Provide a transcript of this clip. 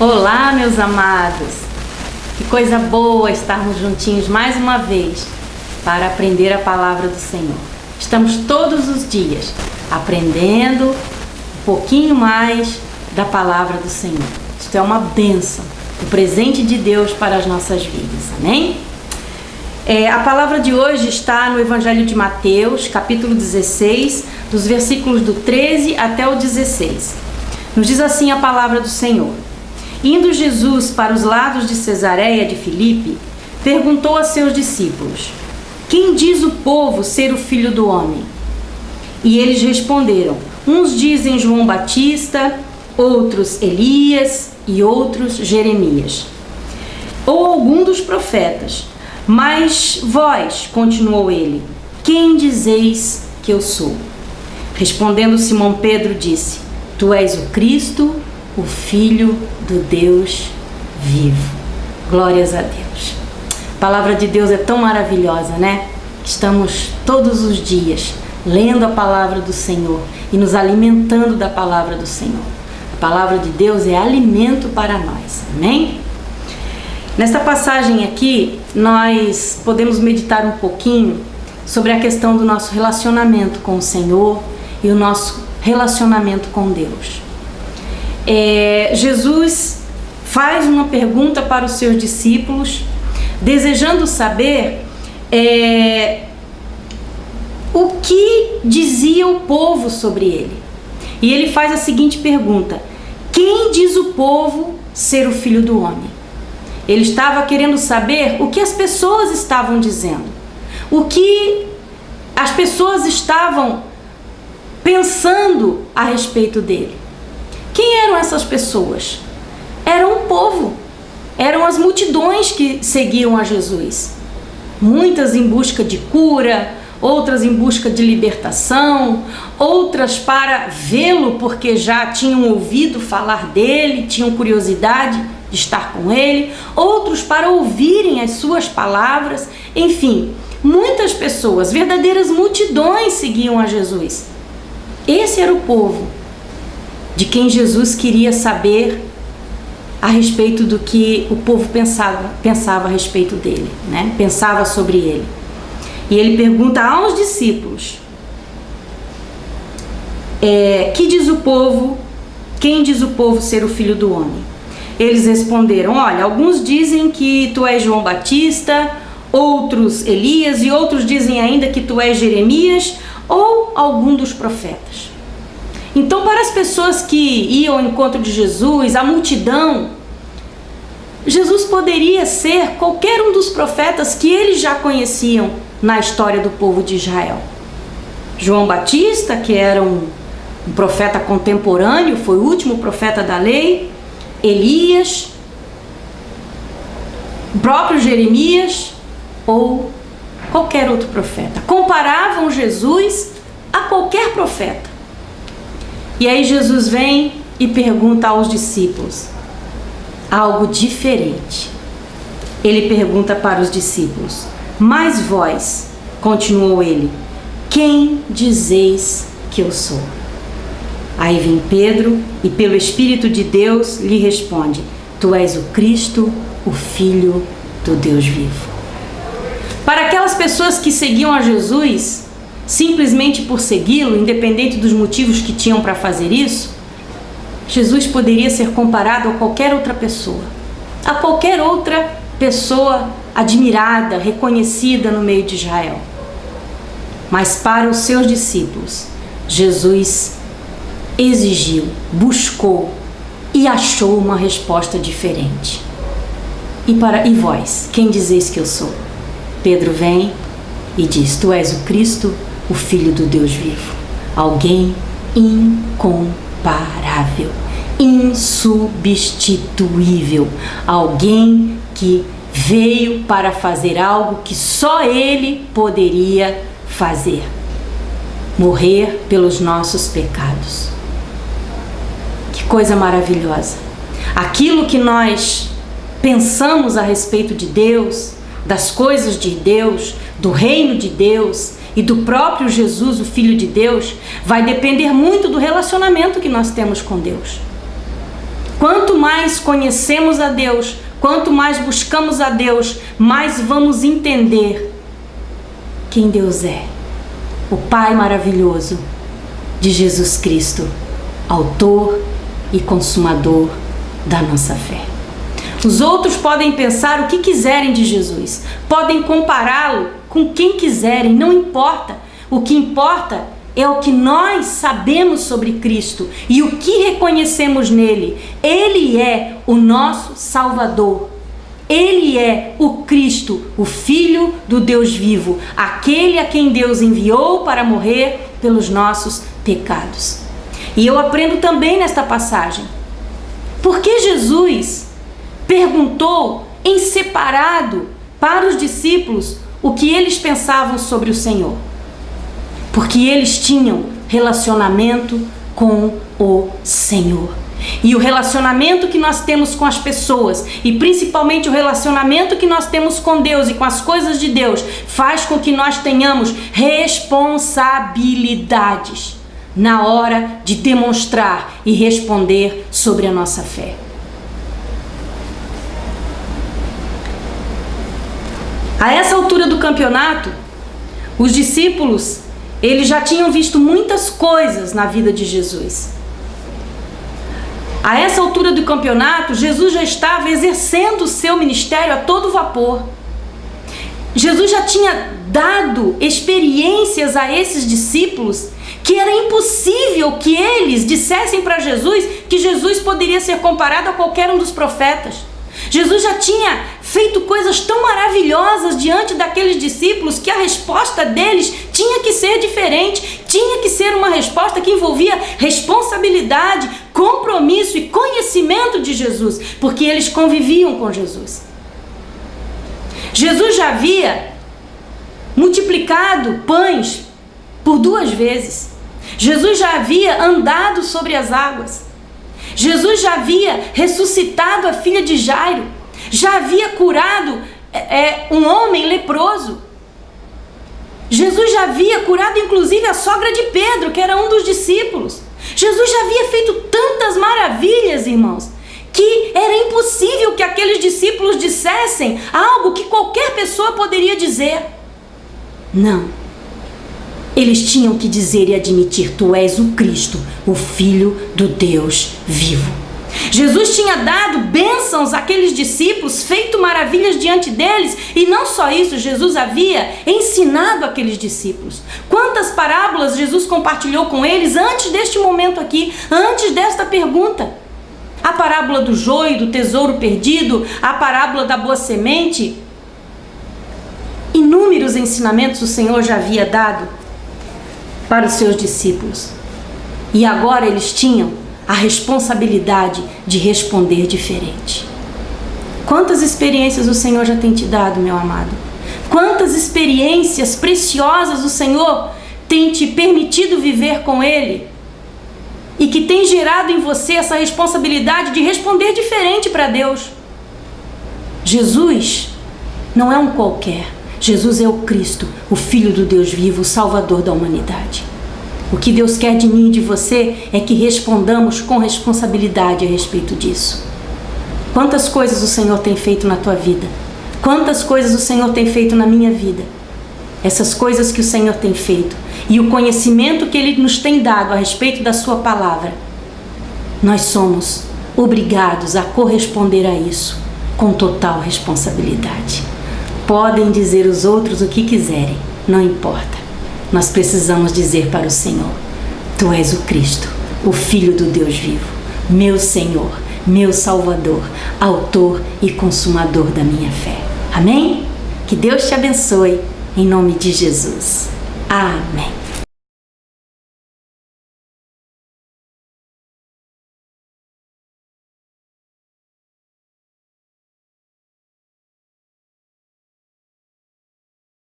Olá, meus amados! Que coisa boa estarmos juntinhos mais uma vez para aprender a palavra do Senhor. Estamos todos os dias aprendendo um pouquinho mais da palavra do Senhor. Isto é uma bênção, o presente de Deus para as nossas vidas, amém? A palavra de hoje está no Evangelho de Mateus, capítulo 16, dos versículos do 13 até o 16. Nos diz assim a palavra do Senhor. Indo Jesus para os lados de Cesareia de Filipe, perguntou a seus discípulos: quem diz o povo ser o Filho do Homem? E eles responderam: uns dizem João Batista, outros Elias e outros Jeremias, ou algum dos profetas. Mas vós, continuou ele, quem dizeis que eu sou? Respondendo Simão Pedro disse: tu és o Cristo, o Filho do Deus vivo. Glórias a Deus. A palavra de Deus é tão maravilhosa, né? Estamos todos os dias lendo a palavra do Senhor e nos alimentando da palavra do Senhor. A palavra de Deus é alimento para nós, amém? Nesta passagem aqui, nós podemos meditar um pouquinho sobre a questão do nosso relacionamento com o Senhor e o nosso relacionamento com Deus. Jesus faz uma pergunta para os seus discípulos, desejando saber o que dizia o povo sobre ele. E ele faz a seguinte pergunta: quem diz o povo ser o Filho do Homem? Ele estava querendo saber o que as pessoas estavam dizendo, o que as pessoas estavam pensando a respeito dele. Quem eram essas pessoas? Eram o povo, eram as multidões que seguiam a Jesus. Muitas em busca de cura, outras em busca de libertação, outras para vê-lo porque já tinham ouvido falar dele, tinham curiosidade de estar com ele, outros para ouvirem as suas palavras. Enfim, muitas pessoas, verdadeiras multidões seguiam a Jesus. Esse era o povo de quem Jesus queria saber a respeito do que o povo pensava a respeito dele, né? Pensava sobre ele. E ele pergunta aos discípulos: que diz o povo? Quem diz o povo ser o Filho do Homem? Eles responderam: olha, alguns dizem que tu és João Batista, outros Elias, e outros dizem ainda que tu és Jeremias ou algum dos profetas. Então, para as pessoas que iam ao encontro de Jesus, a multidão, Jesus poderia ser qualquer um dos profetas que eles já conheciam na história do povo de Israel. João Batista, que era um profeta contemporâneo, foi o último profeta da lei. Elias, o próprio Jeremias ou qualquer outro profeta. Comparavam Jesus a qualquer profeta. E aí Jesus vem e pergunta aos discípulos algo diferente. Ele pergunta para os discípulos: mas vós, continuou ele, quem dizeis que eu sou? Aí vem Pedro e pelo Espírito de Deus lhe responde: tu és o Cristo, o Filho do Deus vivo. Para aquelas pessoas que seguiam a Jesus simplesmente por segui-lo, independente dos motivos que tinham para fazer isso, Jesus poderia ser comparado a qualquer outra pessoa admirada, reconhecida no meio de Israel. Mas para os seus discípulos, Jesus exigiu, buscou e achou uma resposta diferente. E vós, quem dizeis que eu sou? Pedro vem e diz: tu és o Cristo, o Filho do Deus vivo. Alguém incomparável, insubstituível. Alguém que veio para fazer algo que só ele poderia fazer: morrer pelos nossos pecados. Que coisa maravilhosa! Aquilo que nós pensamos a respeito de Deus, das coisas de Deus, do reino de Deus e do próprio Jesus, o Filho de Deus, vai depender muito do relacionamento que nós temos com Deus. Quanto mais conhecemos a Deus, quanto mais buscamos a Deus, mais vamos entender quem Deus é. O Pai maravilhoso de Jesus Cristo, autor e consumador da nossa fé. Os outros podem pensar o que quiserem de Jesus, podem compará-lo com quem quiserem, não importa. O que importa é o que nós sabemos sobre Cristo e o que reconhecemos nele. Ele é o nosso Salvador. Ele é o Cristo, o Filho do Deus vivo, aquele a quem Deus enviou para morrer pelos nossos pecados. E eu aprendo também nesta passagem, por que Jesus perguntou em separado para os discípulos o que eles pensavam sobre o Senhor? Porque eles tinham relacionamento com o Senhor. E o relacionamento que nós temos com as pessoas, e principalmente o relacionamento que nós temos com Deus e com as coisas de Deus, faz com que nós tenhamos responsabilidades na hora de demonstrar e responder sobre a nossa fé. A essa altura do campeonato, os discípulos, eles já tinham visto muitas coisas na vida de Jesus. A essa altura do campeonato, Jesus já estava exercendo o seu ministério a todo vapor. Jesus já tinha dado experiências a esses discípulos que era impossível que eles dissessem para Jesus que Jesus poderia ser comparado a qualquer um dos profetas. Jesus já tinha feito coisas tão maravilhosas diante daqueles discípulos que a resposta deles tinha que ser diferente, tinha que ser uma resposta que envolvia responsabilidade, compromisso e conhecimento de Jesus, porque eles conviviam com Jesus. Jesus já havia multiplicado pães por 2 vezes. Jesus já havia andado sobre as águas. Jesus já havia ressuscitado a filha de Jairo. Já havia curado um homem leproso. Jesus já havia curado inclusive a sogra de Pedro, que era um dos discípulos. Jesus já havia feito tantas maravilhas, irmãos, que era impossível que aqueles discípulos dissessem algo que qualquer pessoa poderia dizer. Não. Eles tinham que dizer e admitir: tu és o Cristo, o Filho do Deus vivo. Jesus tinha dado bênçãos àqueles discípulos, feito maravilhas diante deles, e não só isso, Jesus havia ensinado aqueles discípulos. Quantas parábolas Jesus compartilhou com eles antes deste momento aqui, antes desta pergunta? A parábola do joio, do tesouro perdido, a parábola da boa semente. Inúmeros ensinamentos o Senhor já havia dado para os seus discípulos. E agora eles tinham a responsabilidade de responder diferente. Quantas experiências o Senhor já tem te dado, meu amado? Quantas experiências preciosas o Senhor tem te permitido viver com Ele e que tem gerado em você essa responsabilidade de responder diferente para Deus. Jesus não é um qualquer. Jesus é o Cristo, o Filho do Deus vivo, o Salvador da humanidade. O que Deus quer de mim e de você é que respondamos com responsabilidade a respeito disso. Quantas coisas o Senhor tem feito na tua vida? Quantas coisas o Senhor tem feito na minha vida? Essas coisas que o Senhor tem feito e o conhecimento que Ele nos tem dado a respeito da sua palavra, nós somos obrigados a corresponder a isso com total responsabilidade. Podem dizer os outros o que quiserem, não importa. Nós precisamos dizer para o Senhor: tu és o Cristo, o Filho do Deus vivo, meu Senhor, meu Salvador, autor e consumador da minha fé. Amém? Que Deus te abençoe, em nome de Jesus. Amém.